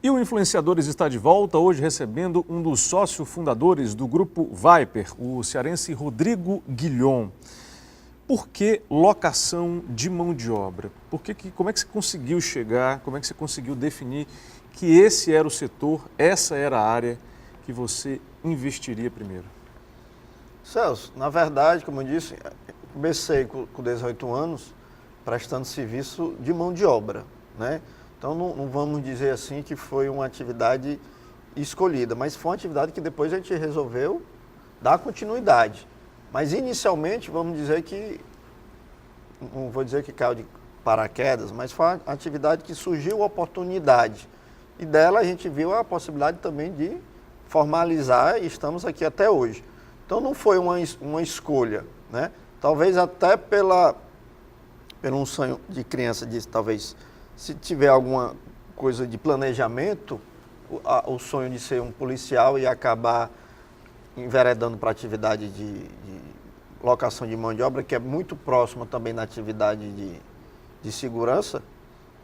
E o Influenciadores está de volta, hoje recebendo um dos sócio-fundadores do grupo Viper, o cearense Rodrigo Guilhom. Por que locação de mão de obra? Como é que você conseguiu chegar, como é que você conseguiu definir que esse era o setor, essa era a área que você investiria primeiro? Celso, na verdade, como eu disse, comecei com 18 anos prestando serviço de mão de obra, né? Então não vamos dizer assim que foi uma atividade escolhida, mas foi uma atividade que depois a gente resolveu dar continuidade. Mas inicialmente, vamos dizer que, não vou dizer que caiu de paraquedas, mas foi uma atividade que surgiu oportunidade. E dela a gente viu a possibilidade também de formalizar e estamos aqui até hoje. Então não foi uma escolha, né? Talvez até pelo um sonho de criança, talvez se tiver alguma coisa de planejamento, o sonho de ser um policial e acabar enveredando para a atividade de locação de mão de obra, que é muito próxima também da atividade de segurança,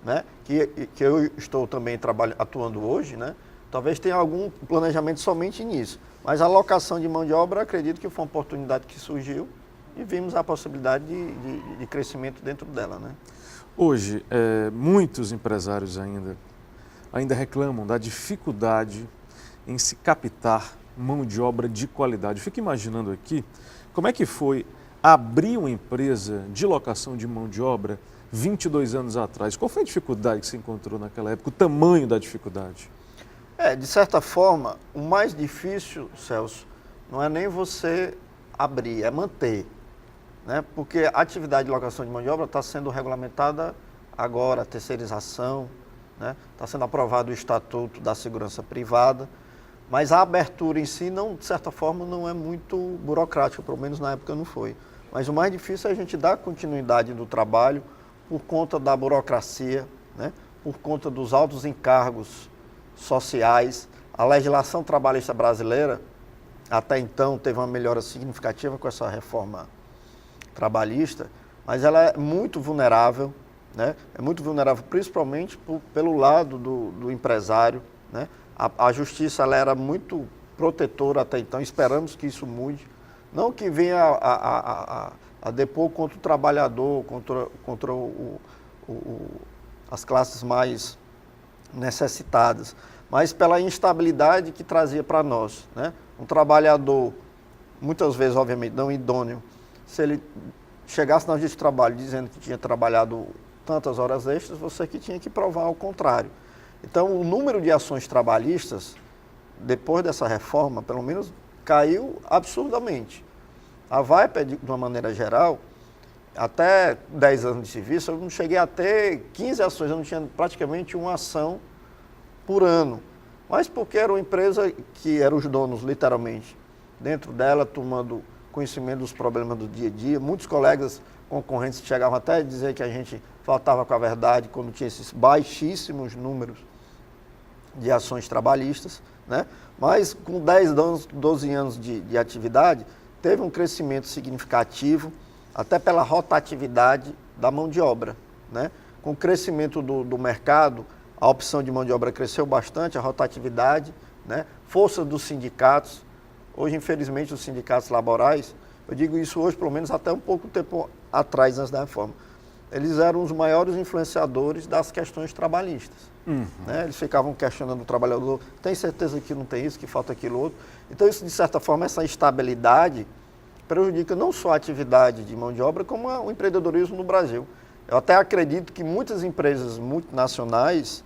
né? que eu estou também atuando hoje, né? Talvez tenha algum planejamento somente nisso. Mas a locação de mão de obra, acredito que foi uma oportunidade que surgiu e vimos a possibilidade de crescimento dentro dela, né? Hoje, muitos empresários ainda reclamam da dificuldade em se captar mão de obra de qualidade. Eu fico imaginando aqui como é que foi abrir uma empresa de locação de mão de obra 22 anos atrás. Qual foi a dificuldade que você encontrou naquela época, o tamanho da dificuldade? De certa forma, o mais difícil, Celso, não é nem você abrir, é manter, né? Porque a atividade de locação de mão de obra está sendo regulamentada agora, a terceirização, né? Está sendo aprovado o Estatuto da Segurança Privada, mas a abertura em si, não, de certa forma, não é muito burocrática, pelo menos na época não foi. Mas o mais difícil é a gente dar continuidade do trabalho por conta da burocracia, né? Por conta dos altos encargos sociais. A legislação trabalhista brasileira, até então, teve uma melhora significativa com essa reforma trabalhista, mas ela é muito vulnerável, né? É muito vulnerável principalmente pelo lado do empresário, né? A justiça ela era muito protetora até então, esperamos que isso mude. Não que venha a depor contra o trabalhador, contra as classes mais necessitadas, mas pela instabilidade que trazia para nós, né? Um trabalhador, muitas vezes, obviamente, não idôneo, se ele chegasse na justiça de trabalho dizendo que tinha trabalhado tantas horas extras, você que tinha que provar ao contrário. Então, o número de ações trabalhistas, depois dessa reforma, pelo menos, caiu absurdamente. A Viper, de uma maneira geral, até 10 anos de serviço, eu não cheguei a ter 15 ações, eu não tinha praticamente uma ação por ano. Mas porque era uma empresa que eram os donos, literalmente, dentro dela, tomando conhecimento dos problemas do dia a dia. Muitos colegas concorrentes chegavam até a dizer que a gente faltava com a verdade quando tinha esses baixíssimos números de ações trabalhistas, né? Mas com 10, 12 anos de atividade, teve um crescimento significativo, até pela rotatividade da mão de obra, né? Com o crescimento do mercado, a opção de mão de obra cresceu bastante, a rotatividade, né? Força dos sindicatos. Hoje, infelizmente, os sindicatos laborais, eu digo isso hoje, pelo menos até um pouco tempo atrás, antes da reforma, eles eram os maiores influenciadores das questões trabalhistas. Né? Eles ficavam questionando o trabalhador, tem certeza que não tem isso, que falta aquilo outro. Então, isso, de certa forma, essa instabilidade prejudica não só a atividade de mão de obra, como o empreendedorismo no Brasil. Eu até acredito que muitas empresas multinacionais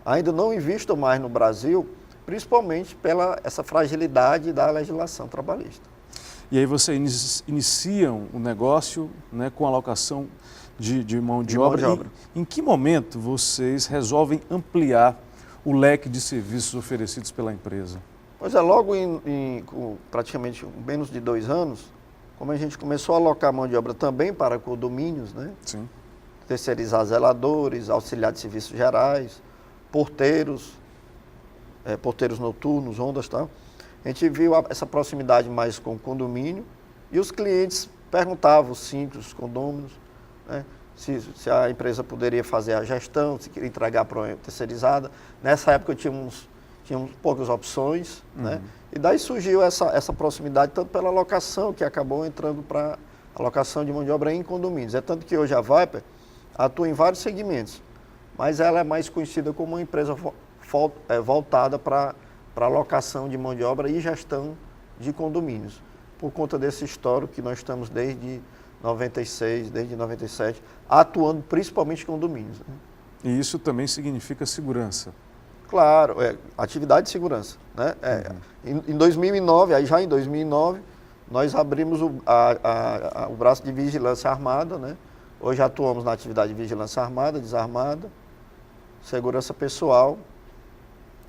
ainda não investam mais no Brasil, principalmente pela essa fragilidade da legislação trabalhista. E aí vocês iniciam o negócio, né, com a alocação de mão de obra. Em que momento vocês resolvem ampliar o leque de serviços oferecidos pela empresa? Pois é, logo com praticamente menos de 2 anos, como a gente começou a alocar mão de obra também para condomínios, né? Sim. Terceirizar zeladores, auxiliar de serviços gerais, porteiros noturnos, rondas e tal. A gente viu essa proximidade mais com o condomínio e os clientes perguntavam, os síndicos, os condôminos, né? se a empresa poderia fazer a gestão, se queria entregar para uma terceirizada. Nessa época tínhamos poucas opções, né? E daí surgiu essa proximidade, tanto pela locação, que acabou entrando para a locação de mão de obra em condomínios. É tanto que hoje a Viper atua em vários segmentos, mas ela é mais conhecida como uma empresa voltada para a locação de mão de obra e gestão de condomínios, por conta desse histórico que nós estamos desde 96, desde 97, atuando principalmente em condomínios, né? E isso também significa segurança. Claro, atividade de segurança, né? Em 2009, aí já em 2009, nós abrimos o braço de vigilância armada, né? Hoje atuamos na atividade de vigilância armada, desarmada, segurança pessoal,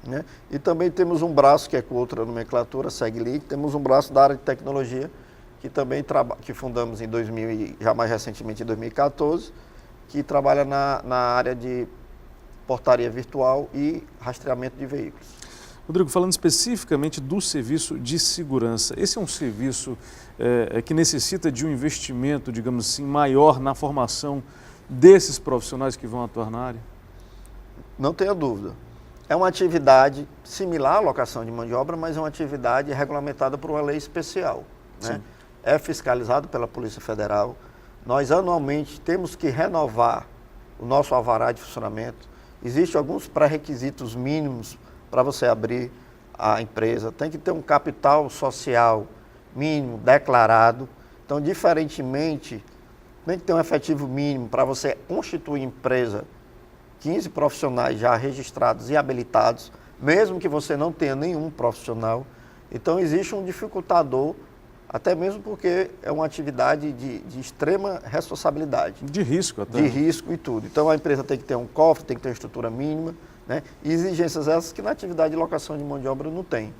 né? E também temos um braço que é com outra nomenclatura, SegLink, temos um braço da área de tecnologia, que também que fundamos em 2000 e já mais recentemente em 2014, que trabalha na área de portaria virtual e rastreamento de veículos. Rodrigo, falando especificamente do serviço de segurança, esse é um serviço que necessita de um investimento, digamos assim, maior na formação desses profissionais que vão atuar na área? Não tenha dúvida. É uma atividade similar à locação de mão de obra, mas é uma atividade regulamentada por uma lei especial, né? É fiscalizado pela Polícia Federal. Nós anualmente temos que renovar o nosso alvará de funcionamento. Existem alguns pré-requisitos mínimos para você abrir a empresa. Tem que ter um capital social mínimo declarado. Então, diferentemente, tem que ter um efetivo mínimo para você constituir empresa, 15 profissionais já registrados e habilitados, mesmo que você não tenha nenhum profissional. Então, existe um dificultador, até mesmo porque é uma atividade de extrema responsabilidade. De risco até. De risco e tudo. Então, a empresa tem que ter um cofre, tem que ter uma estrutura mínima, né? E exigências essas que na atividade de locação de mão de obra não tem,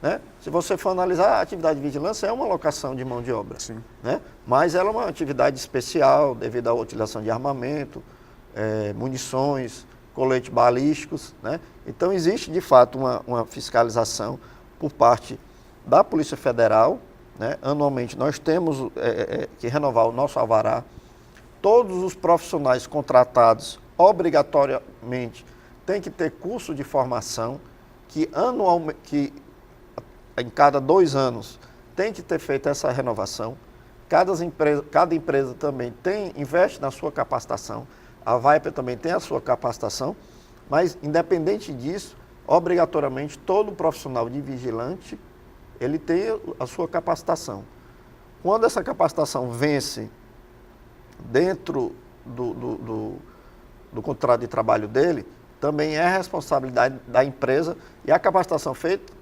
né? Se você for analisar, a atividade de vigilância é uma locação de mão de obra, sim, né? Mas ela é uma atividade especial devido à utilização de armamento, munições, coletes balísticos, né? Então, existe de fato uma fiscalização por parte da Polícia Federal, né? Anualmente nós temos que renovar o nosso alvará. Todos os profissionais contratados obrigatoriamente têm que ter curso de formação, que em cada 2 anos tem que ter feito essa renovação. Cada empresa também investe na sua capacitação. A Viper também tem a sua capacitação, mas independente disso, obrigatoriamente todo profissional de vigilante ele tem a sua capacitação. Quando essa capacitação vence dentro do contrato de trabalho dele, também é responsabilidade da empresa e a capacitação feita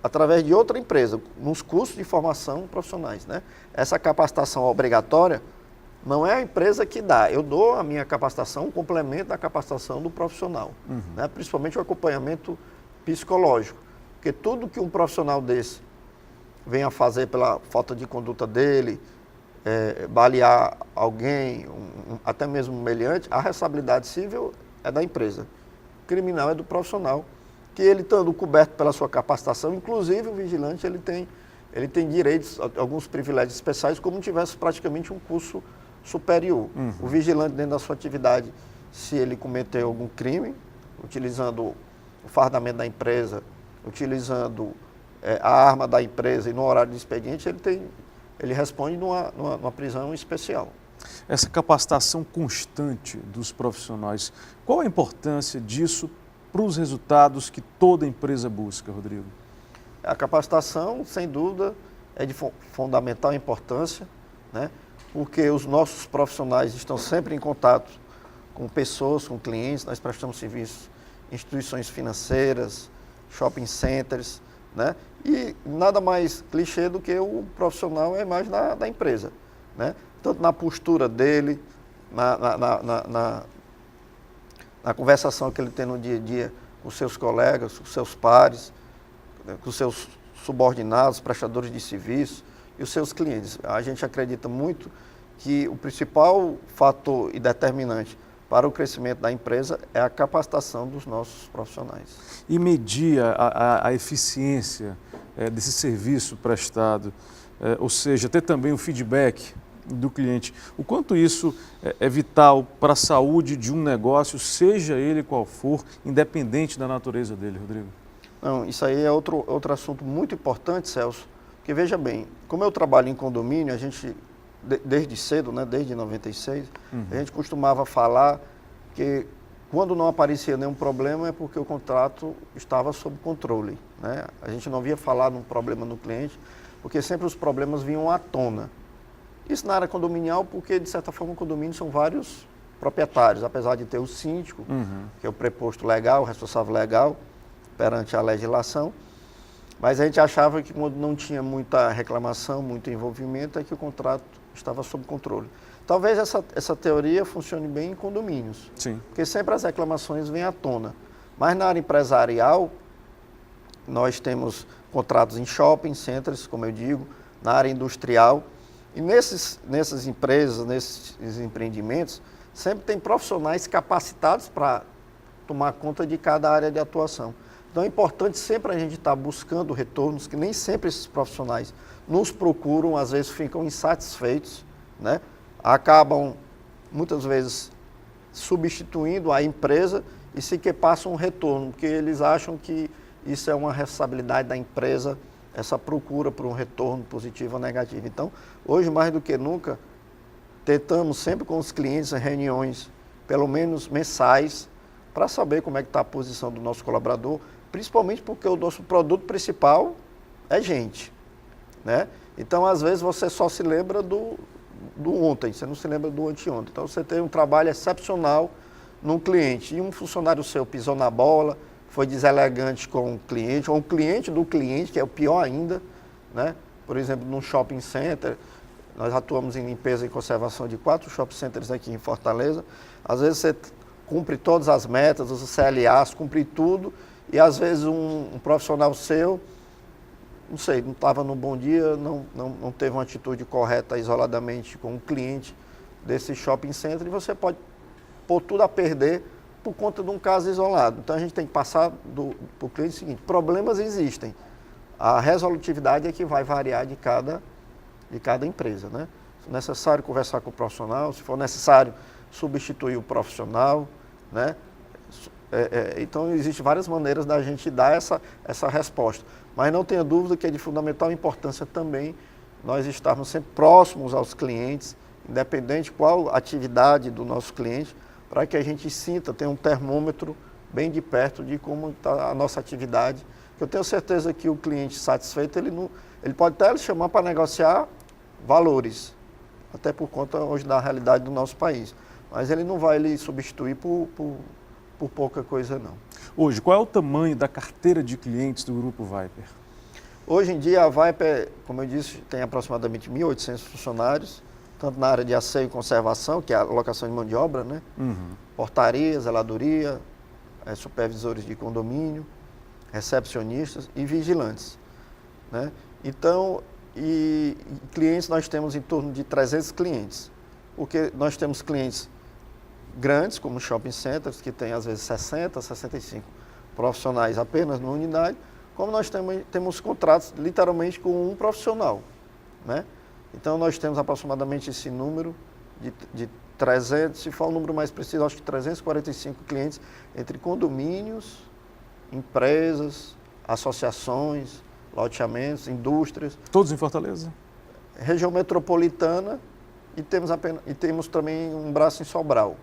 através de outra empresa, nos cursos de formação profissionais, né? Essa capacitação obrigatória não é a empresa que dá. Eu dou a minha capacitação, um complemento da capacitação do profissional, né? Principalmente o acompanhamento psicológico, porque tudo que um profissional desse venha fazer pela falta de conduta dele, balear alguém, até mesmo um meliante, a responsabilidade civil é da empresa. Criminal é do profissional, que ele estando coberto pela sua capacitação, inclusive o vigilante ele tem direitos, alguns privilégios especiais, como tivesse praticamente um curso superior. O vigilante dentro da sua atividade, se ele cometer algum crime, utilizando o fardamento da empresa, utilizando a arma da empresa e no horário de expediente, ele responde numa prisão especial. Essa capacitação constante dos profissionais, qual a importância disso para os resultados que toda empresa busca, Rodrigo? A capacitação, sem dúvida, é de fundamental importância, né? Porque os nossos profissionais estão sempre em contato com pessoas, com clientes. Nós prestamos serviços em instituições financeiras, shopping centers, né? E nada mais clichê do que o profissional é a imagem da empresa, né? Tanto na postura dele, na conversação que ele tem no dia a dia com seus colegas, com seus pares, com seus subordinados, prestadores de serviço e os seus clientes. A gente acredita muito que o principal fator e determinante para o crescimento da empresa é a capacitação dos nossos profissionais. E medir a eficiência desse serviço prestado, ou seja, ter também o feedback do cliente. O quanto isso é vital para a saúde de um negócio, seja ele qual for, independente da natureza dele, Rodrigo? Não, isso aí é outro assunto muito importante, Celso, porque veja bem, como eu trabalho em condomínio, a gente, desde cedo, né, desde 96, a gente costumava falar que quando não aparecia nenhum problema é porque o contrato estava sob controle, né? A gente não via falar de um problema no cliente, porque sempre os problemas vinham à tona. Isso na área condominial, porque de certa forma o condomínio são vários proprietários, apesar de ter o síndico, que é o preposto legal, o responsável legal, perante a legislação, mas a gente achava que quando não tinha muita reclamação, muito envolvimento, é que o contrato estava sob controle. Talvez essa teoria funcione bem em condomínios, Sim. porque sempre as reclamações vêm à tona. Mas na área empresarial, nós temos contratos em shopping centers, como eu digo, na área industrial, e nessas empresas, nesses empreendimentos, sempre tem profissionais capacitados para tomar conta de cada área de atuação. Então é importante sempre a gente estar buscando retornos, que nem sempre esses profissionais nos procuram, às vezes ficam insatisfeitos, né? Acabam muitas vezes substituindo a empresa e sequer passam um retorno, porque eles acham que isso é uma responsabilidade da empresa, essa procura por um retorno positivo ou negativo. Então, hoje mais do que nunca, tentamos sempre com os clientes em reuniões, pelo menos mensais, para saber como é que está a posição do nosso colaborador, principalmente porque o nosso produto principal é gente, né? Então, às vezes, você só se lembra do ontem, você não se lembra do anteontem. Então, você tem um trabalho excepcional num cliente e um funcionário seu pisou na bola, foi deselegante com o cliente, ou o cliente do cliente, que é o pior ainda, né? Por exemplo, num shopping center, nós atuamos em limpeza e conservação de 4 shopping centers aqui em Fortaleza. Às vezes você cumpre todas as metas, os CLAs, cumpre tudo, e às vezes um profissional seu, não sei, não estava num bom dia, não teve uma atitude correta isoladamente com o cliente desse shopping center, e você pode pôr tudo a perder por conta de um caso isolado. Então a gente tem que passar para o cliente o seguinte: problemas existem, a resolutividade é que vai variar de cada empresa, né? Se for necessário conversar com o profissional, se for necessário substituir o profissional, né? Então existem várias maneiras da gente dar essa resposta, mas não tenha dúvida que é de fundamental importância também nós estarmos sempre próximos aos clientes, independente qual atividade do nosso cliente, para que a gente sinta, tenha um termômetro bem de perto de como está a nossa atividade. Eu tenho certeza que o cliente satisfeito, ele pode até lhe chamar para negociar valores, até por conta hoje da realidade do nosso país, mas ele não vai lhe substituir por pouca coisa, não. Hoje, qual é o tamanho da carteira de clientes do Grupo Viper? Hoje em dia, a Viper, como eu disse, tem aproximadamente 1.800 funcionários, tanto na área de asseio e conservação, que é a alocação de mão de obra, né? Portaria, zeladoria, supervisores de condomínio, recepcionistas e vigilantes, né? Então, e clientes, nós temos em torno de 300 clientes, porque nós temos clientes grandes, como shopping centers, que tem às vezes 60, 65 profissionais apenas numa unidade, como nós temos contratos literalmente com um profissional, né? Então nós temos aproximadamente esse número de 300, se for um número mais preciso, acho que 345 clientes entre condomínios, empresas, associações, loteamentos, indústrias. Todos em Fortaleza? Região metropolitana e temos também um braço em Sobral,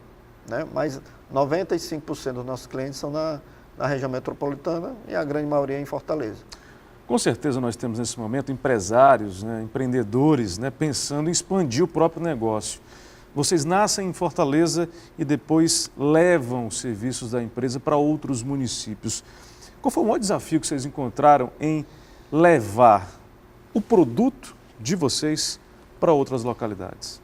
né? Mas 95% dos nossos clientes são na região metropolitana e a grande maioria em Fortaleza. Com certeza nós temos nesse momento empresários, né, empreendedores, né, pensando em expandir o próprio negócio. Vocês nascem em Fortaleza e depois levam os serviços da empresa para outros municípios. Qual foi o maior desafio que vocês encontraram em levar o produto de vocês para outras localidades?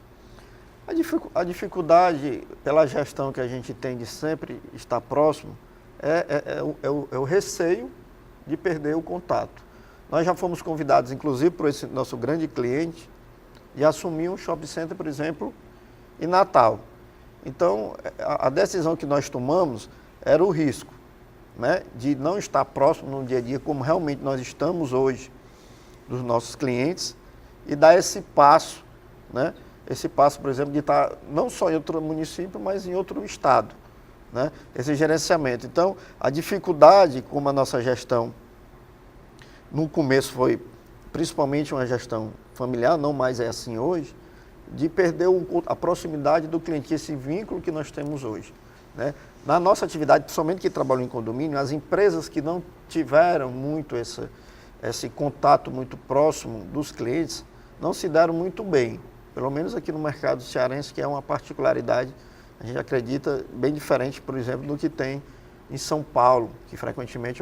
A dificuldade pela gestão que a gente tem de sempre estar próximo é o receio de perder o contato. Nós já fomos convidados, inclusive, por esse nosso grande cliente, de assumir um shopping center, por exemplo, em Natal. Então, a decisão que nós tomamos era o risco, né, de não estar próximo no dia a dia, como realmente nós estamos hoje, dos nossos clientes, e dar esse passo, né? esse passo, por exemplo, de estar não só em outro município, mas em outro estado, né? Esse gerenciamento. Então, a dificuldade, como a nossa gestão, no começo foi principalmente uma gestão familiar, não mais é assim hoje, de perder a proximidade do cliente, esse vínculo que nós temos hoje, né? Na nossa atividade, principalmente que trabalham em condomínio, as empresas que não tiveram muito esse contato muito próximo dos clientes, não se deram muito bem, pelo menos aqui no mercado cearense, que é uma particularidade, a gente acredita, bem diferente, por exemplo, do que tem em São Paulo, que frequentemente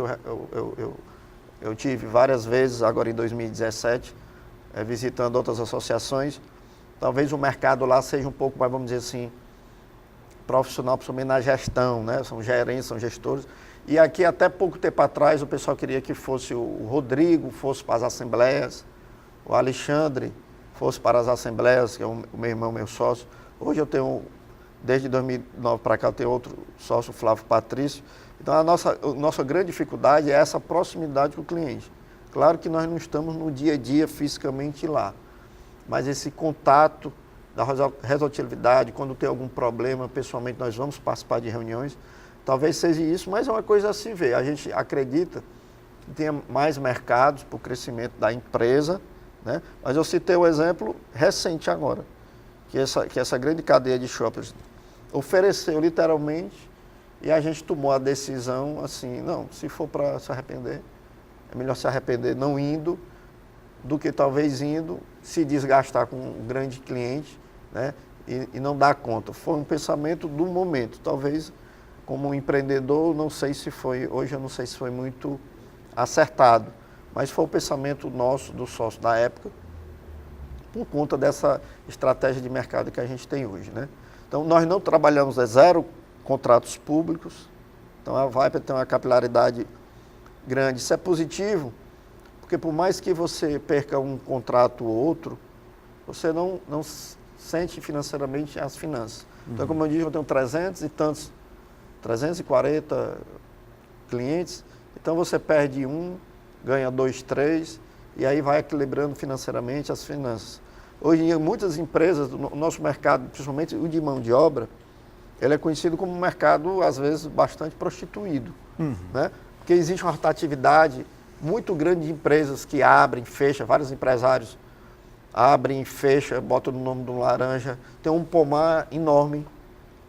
eu tive várias vezes, agora em 2017, visitando outras associações. Talvez o mercado lá seja um pouco mais, vamos dizer assim, profissional, principalmente na gestão, né? São gerentes, são gestores. E aqui, até pouco tempo atrás, o pessoal queria que fosse o Rodrigo, fosse para as assembleias, o Alexandre fosse para as assembleias, que é o meu irmão, meu sócio. Hoje eu tenho, desde 2009 para cá, eu tenho outro sócio, o Flávio Patrício. Então, a nossa grande dificuldade é essa proximidade com o cliente. Claro que nós não estamos no dia a dia fisicamente lá, mas esse contato da resolutividade, quando tem algum problema, pessoalmente nós vamos participar de reuniões, talvez seja isso, mas é uma coisa a se ver. A gente acredita que tenha mais mercados para o crescimento da empresa, né? Mas eu citei o exemplo recente agora, que essa grande cadeia de shoppings ofereceu literalmente, e a gente tomou a decisão assim, não, se for para se arrepender, é melhor se arrepender não indo, do que talvez indo, se desgastar com um grande cliente, né, e não dar conta. Foi um pensamento do momento. Talvez, como empreendedor, não sei se foi, hoje eu não sei se foi muito acertado, mas foi o pensamento nosso, do sócio da época, por conta dessa estratégia de mercado que a gente tem hoje, né? Então, nós não trabalhamos zero contratos públicos, então a Viper tem uma capilaridade grande. Isso é positivo, porque por mais que você perca um contrato ou outro, você não sente financeiramente as finanças. Então, como eu disse, eu tenho 340 clientes, então você perde um, ganha 2, 3, e aí vai equilibrando financeiramente as finanças. Hoje em dia, muitas empresas, o nosso mercado, principalmente o de mão de obra, ele é conhecido como um mercado, às vezes, bastante prostituído, né? Porque existe uma rotatividade muito grande de empresas que abrem, fecham, vários empresários abrem, fecham, botam no nome de um laranja. Tem um pomar enorme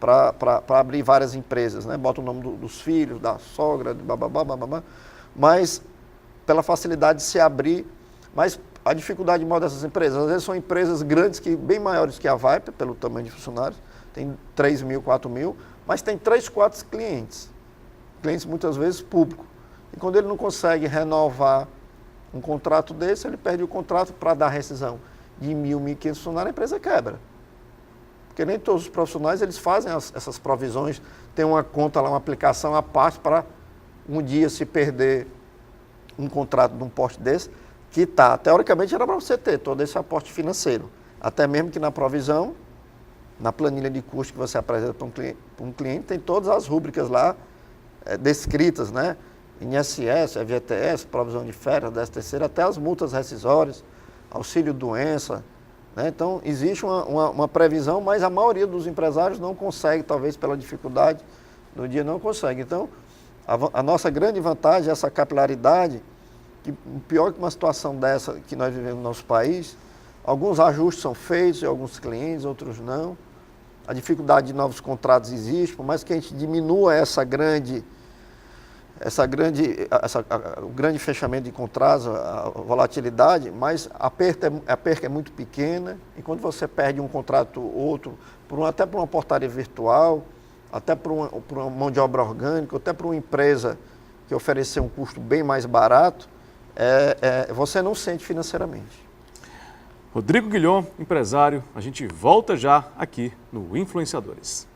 para abrir várias empresas, né? Bota o nome dos filhos, da sogra, de bababá, mas pela facilidade de se abrir, mas a dificuldade maior dessas empresas, às vezes são empresas grandes, bem maiores que a Viper, pelo tamanho de funcionários, tem 3 mil, 4 mil, mas tem 3, 4 clientes muitas vezes públicos. E quando ele não consegue renovar um contrato desse, ele perde o contrato para dar rescisão de 1.000, 1.500 funcionários, a empresa quebra. Porque nem todos os profissionais eles fazem essas provisões, tem uma conta lá, uma aplicação à parte para um dia se perder um contrato de um porte desse, que teoricamente era para você ter todo esse aporte financeiro. Até mesmo que na provisão, na planilha de custo que você apresenta para um cliente, tem todas as rúbricas lá descritas, né? INSS, FGTS, provisão de férias, 13º, até as multas rescisórias, auxílio-doença, né? Então, existe uma previsão, mas a maioria dos empresários não consegue, talvez pela dificuldade do dia, não consegue. Então, a nossa grande vantagem é essa capilaridade, que pior que uma situação dessa que nós vivemos no nosso país, alguns ajustes são feitos em alguns clientes, outros não. A dificuldade de novos contratos existe, por mais que a gente diminua o grande fechamento de contratos, a volatilidade, mas a perca é muito pequena, e quando você perde um contrato ou outro, até por uma portaria virtual, até por uma mão de obra orgânica, até por uma empresa que oferecer um custo bem mais barato, você não sente financeiramente. Rodrigo Guilhom, empresário, a gente volta já aqui no Influenciadores.